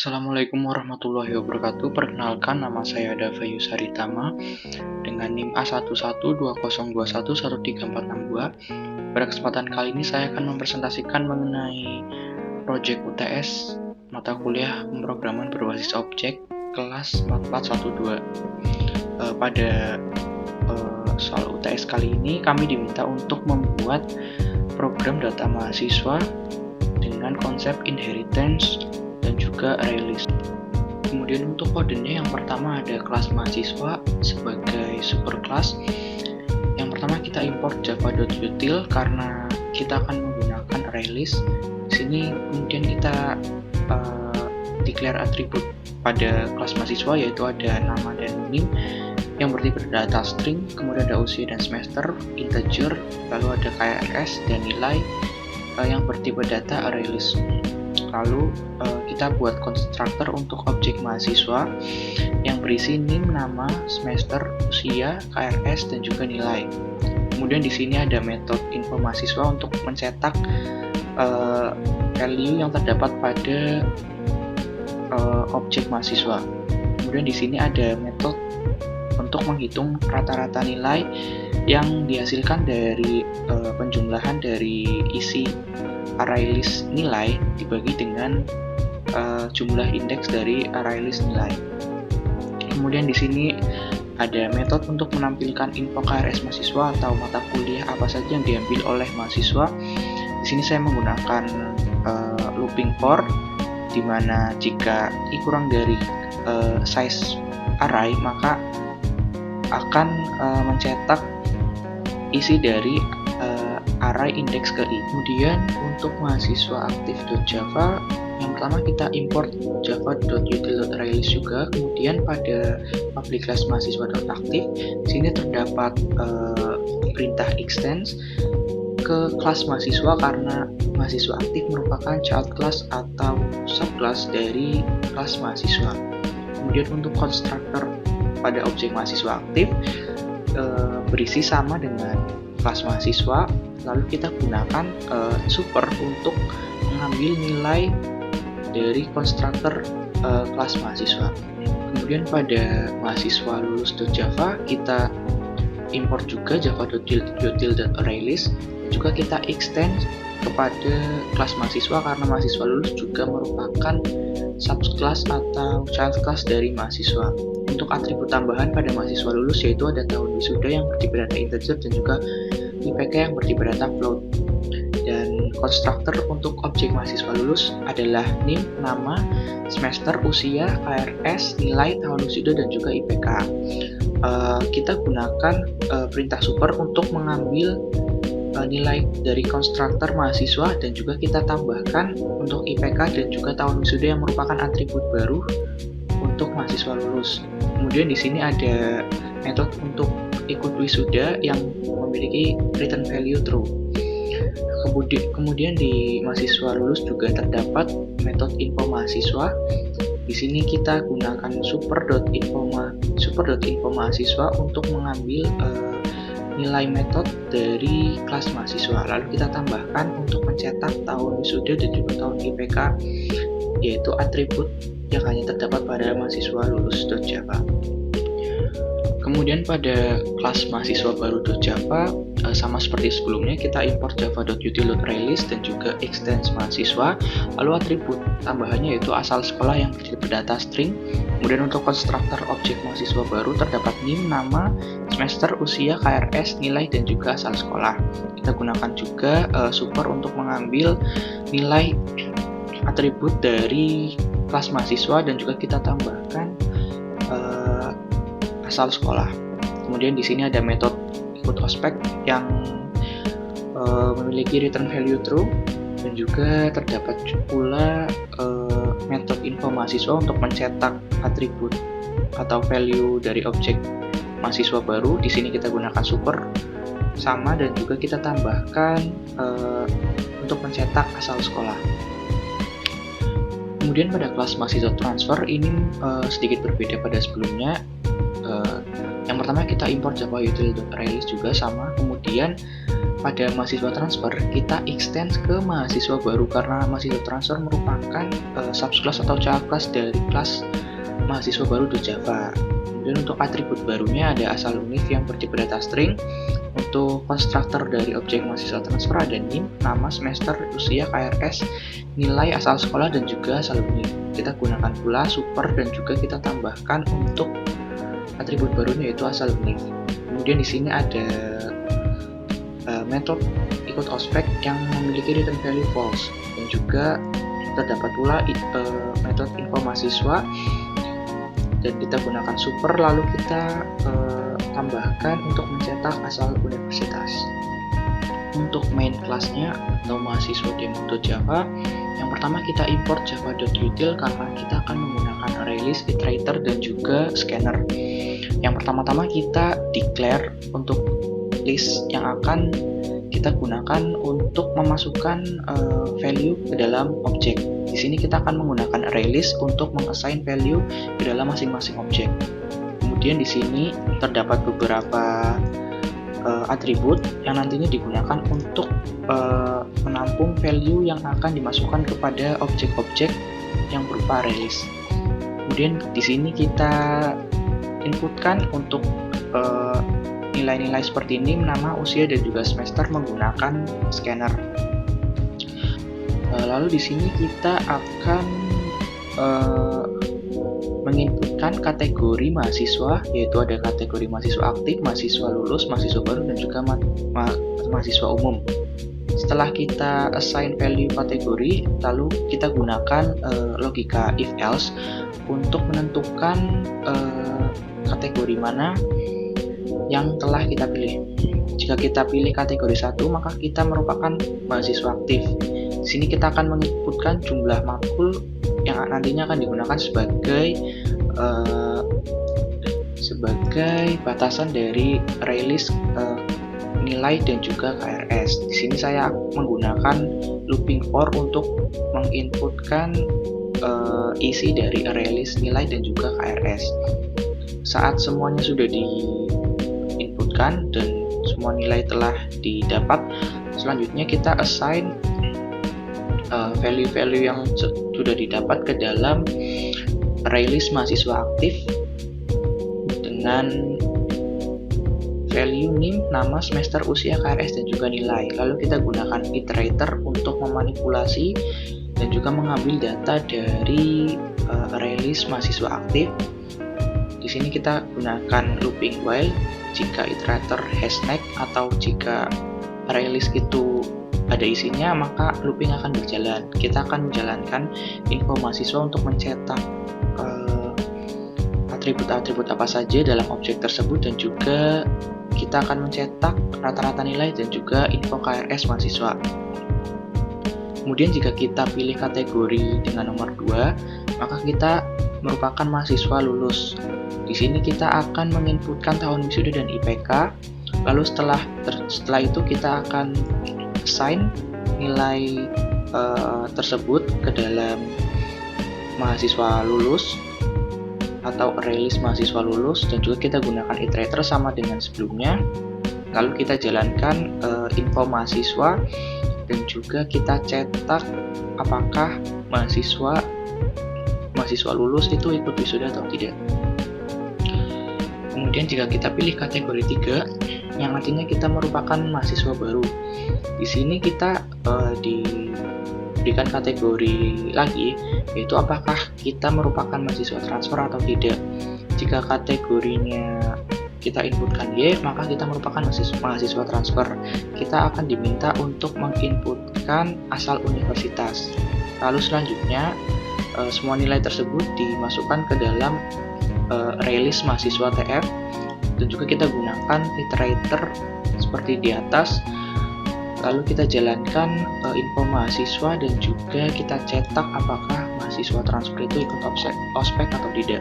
Assalamualaikum warahmatullahi wabarakatuh. Perkenalkan, nama saya Dava Yusaritama dengan NIM A1120211342. Pada kesempatan kali ini saya akan mempresentasikan mengenai proyek UTS mata kuliah pemrograman berbasis objek kelas 4412. Pada soal UTS kali ini kami diminta untuk membuat program data mahasiswa dengan konsep inheritance dan juga release. Kemudian untuk kodenya yang pertama ada kelas mahasiswa sebagai superclass. Yang pertama kita import java.util karena kita akan menggunakan release. Di sini kemudian kita declare atribut pada kelas mahasiswa, yaitu ada nama dan NIM yang bertipe data string, kemudian ada usia dan semester, integer, lalu ada KRS dan nilai yang bertipe data release. Lalu kita buat konstruktor untuk objek mahasiswa yang berisi NIM, nama, semester, usia, KRS, dan juga nilai. Kemudian di sini ada metode info mahasiswa untuk mencetak value yang terdapat pada objek mahasiswa. Kemudian di sini ada metode untuk menghitung rata-rata nilai yang dihasilkan dari penjumlahan dari isi array list nilai dibagi dengan jumlah indeks dari array list nilai. Kemudian di sini ada metode untuk menampilkan info KRS mahasiswa atau mata kuliah apa saja yang diambil oleh mahasiswa. Di sini saya menggunakan looping for, di mana jika i kurang dari size array maka akan mencetak isi dari array indeks ke i. Kemudian untuk mahasiswa aktif.java, yang pertama kita import java.util.release juga. Kemudian pada public class mahasiswa.aktif, di sini terdapat perintah extends ke kelas mahasiswa karena mahasiswa aktif merupakan child class atau subclass dari kelas mahasiswa. Kemudian untuk konstruktor pada objek mahasiswa aktif berisi sama dengan kelas mahasiswa, lalu kita gunakan super untuk mengambil nilai dari konstruktor kelas mahasiswa. Kemudian pada mahasiswa lulus.java kita import juga java.util.release, juga kita extend kepada kelas mahasiswa karena mahasiswa lulus juga merupakan subclass atau child class dari mahasiswa. Untuk atribut tambahan pada mahasiswa lulus yaitu ada tahun wisuda yang bertipe data integer dan juga IPK yang bertipe data float. Dan konstruktor untuk objek mahasiswa lulus adalah NIM, nama, semester, usia, KRS, nilai, tahun wisuda, dan juga IPK. Kita gunakan perintah super untuk mengambil nilai dari konstruktor mahasiswa dan juga kita tambahkan untuk IPK dan juga tahun wisuda yang merupakan atribut baru untuk mahasiswa lulus. Kemudian di sini ada metode untuk ikut wisuda yang memiliki return value true. Kemudian di mahasiswa lulus juga terdapat metode info mahasiswa. Di sini kita gunakan super.info mahasiswa untuk mengambil nilai metode dari kelas mahasiswa. Lalu kita tambahkan untuk mencetak tahun wisuda dan juga tahun IPK, yaitu atribut yang hanya terdapat pada mahasiswa lulus.java. Kemudian pada kelas mahasiswa baru.java sama seperti sebelumnya kita import java.util.release dan juga extends mahasiswa. Lalu atribut tambahannya yaitu asal sekolah yang bertipe data string. Kemudian untuk konstruktor objek mahasiswa baru terdapat NIM, nama, semester, usia, KRS, nilai, dan juga asal sekolah. Kita gunakan juga super untuk mengambil nilai atribut dari kelas mahasiswa dan juga kita tambahkan asal sekolah. Kemudian di sini ada metode ikut ospek yang memiliki return value true dan juga terdapat pula metode info mahasiswa untuk mencetak atribut atau value dari objek mahasiswa baru. Di sini kita gunakan super sama dan juga kita tambahkan untuk mencetak asal sekolah. Kemudian pada kelas mahasiswa transfer ini sedikit berbeda pada sebelumnya. Yang pertama kita import java.util.release juga sama. Kemudian pada mahasiswa transfer kita extend ke mahasiswa baru, karena mahasiswa transfer merupakan subclass atau subclass dari kelas mahasiswa baru di Java. Kemudian untuk atribut barunya ada asal unif yang bertipe data string. Untuk konstruktor dari objek mahasiswa transfer ada NIM, nama, semester, usia, KRS, nilai, asal sekolah, dan juga asal unif. Kita gunakan pula super dan juga kita tambahkan untuk atribut barunya yaitu asal unif. Kemudian di sini ada metode ikut ospek yang memiliki return value false, dan juga terdapat pula metode info mahasiswa dan kita gunakan super, lalu kita tambahkan untuk mencetak asal universitas. Untuk main kelasnya atau mahasiswa demo.java, yang pertama kita import java.util karena kita akan menggunakan ArrayList, iterator, dan juga scanner. Yang pertama-tama kita declare untuk list yang akan kita gunakan untuk memasukkan value ke dalam objek. Di sini kita akan menggunakan ArrayList untuk mengassign value ke dalam masing-masing objek. Kemudian di sini terdapat beberapa atribut yang nantinya digunakan untuk menampung value yang akan dimasukkan kepada objek-objek yang berupa ArrayList. Kemudian di sini kita inputkan untuk nilai-nilai seperti NIM, nama, usia, dan juga semester menggunakan scanner. Lalu di sini kita akan menginputkan kategori mahasiswa, yaitu ada kategori mahasiswa aktif, mahasiswa lulus, mahasiswa baru, dan juga mahasiswa umum. Setelah kita assign value kategori, lalu kita gunakan logika if else untuk menentukan kategori mana yang telah kita pilih. Jika kita pilih kategori 1, maka kita merupakan mahasiswa aktif. Di sini kita akan menginputkan jumlah makul yang nantinya akan digunakan sebagai batasan dari ArrayList nilai dan juga KRS. Di sini saya menggunakan looping for untuk menginputkan isi dari ArrayList nilai dan juga KRS. Saat semuanya sudah diinputkan dan semua nilai telah didapat, selanjutnya kita assign value-value yang sudah didapat ke dalam ArrayList mahasiswa aktif dengan value NIM, nama, semester, usia, KRS, dan juga nilai. Lalu kita gunakan iterator untuk memanipulasi dan juga mengambil data dari ArrayList mahasiswa aktif. Di sini kita gunakan looping while jika iterator has next, atau jika ArrayList itu ada isinya, maka looping akan berjalan. Kita akan menjalankan info mahasiswa untuk mencetak atribut-atribut apa saja dalam objek tersebut, dan juga kita akan mencetak rata-rata nilai dan juga info KRS mahasiswa. Kemudian jika kita pilih kategori dengan nomor 2, maka kita merupakan mahasiswa lulus. Di sini kita akan menginputkan tahun wisuda dan IPK. Lalu setelah itu kita akan assign nilai tersebut ke dalam mahasiswa lulus atau ArrayList mahasiswa lulus, dan juga kita gunakan iterator sama dengan sebelumnya. Lalu kita jalankan info mahasiswa dan juga kita cetak apakah mahasiswa lulus itu ikut wisuda atau tidak. Kemudian jika kita pilih kategori 3 yang nantinya kita merupakan mahasiswa baru, di sini kita diberikan kategori lagi, yaitu apakah kita merupakan mahasiswa transfer atau tidak. Jika kategorinya kita inputkan Y, maka kita merupakan mahasiswa transfer. Kita akan diminta untuk menginputkan asal universitas. Lalu selanjutnya semua nilai tersebut dimasukkan ke dalam ArrayList mahasiswa TF, dan juga kita gunakan iterator seperti di atas. Lalu kita jalankan info mahasiswa dan juga kita cetak apakah mahasiswa transfer itu ikut ospek atau tidak.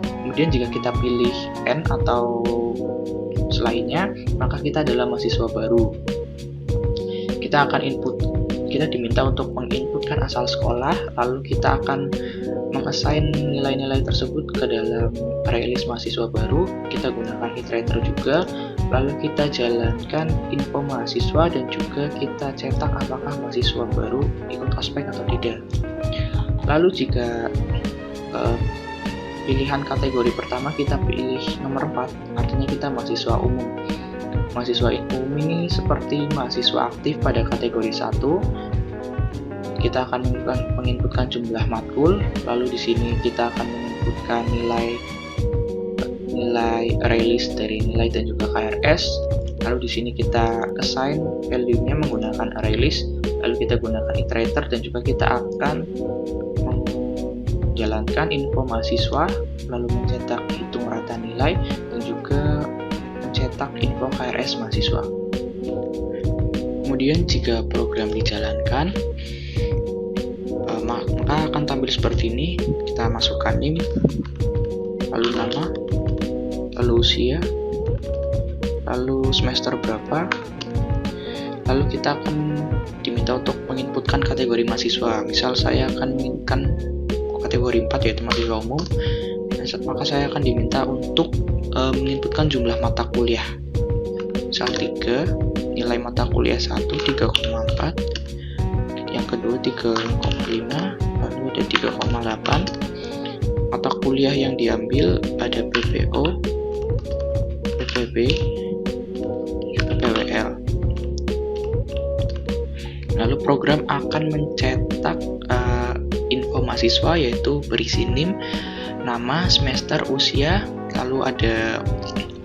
Kemudian jika kita pilih N atau selainnya, maka kita adalah mahasiswa baru. Kita diminta untuk menginputkan asal sekolah, lalu kita akan mengassign nilai-nilai tersebut ke dalam array list mahasiswa baru, kita gunakan iterator juga, lalu kita jalankan info mahasiswa dan juga kita cetak apakah mahasiswa baru ikut ospek atau tidak. Lalu jika pilihan kategori pertama kita pilih nomor 4, artinya kita mahasiswa umum. Mahasiswa umum ini seperti mahasiswa aktif pada kategori 1. Kita akan menginputkan jumlah matkul, lalu di sini kita akan menginputkan nilai array-list dari nilai dan juga KRS. Lalu di sini kita assign value-nya menggunakan array-list, lalu kita gunakan iterator dan juga kita akan menjalankan info mahasiswa, lalu mencetak hitung rata nilai dan juga mencetak info KRS mahasiswa. Kemudian jika program dijalankan, maka akan tampil seperti ini. Kita masukkan NIM, lalu nama, lalu usia, lalu semester berapa, lalu kita akan diminta untuk menginputkan kategori mahasiswa. Misal saya akan menginputkan kategori 4 yaitu mahasiswa umum, maka saya akan diminta untuk menginputkan jumlah mata kuliah. Misal 3, nilai mata kuliah 1 3,4, yang kedua 3,5, lalu ada 3,8. Mata kuliah yang diambil ada PPO, PPB, juga PWL. Lalu program akan mencetak info mahasiswa yaitu berisi NIM, nama, semester, usia, lalu ada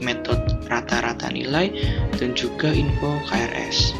metode rata-rata nilai dan juga info KRS.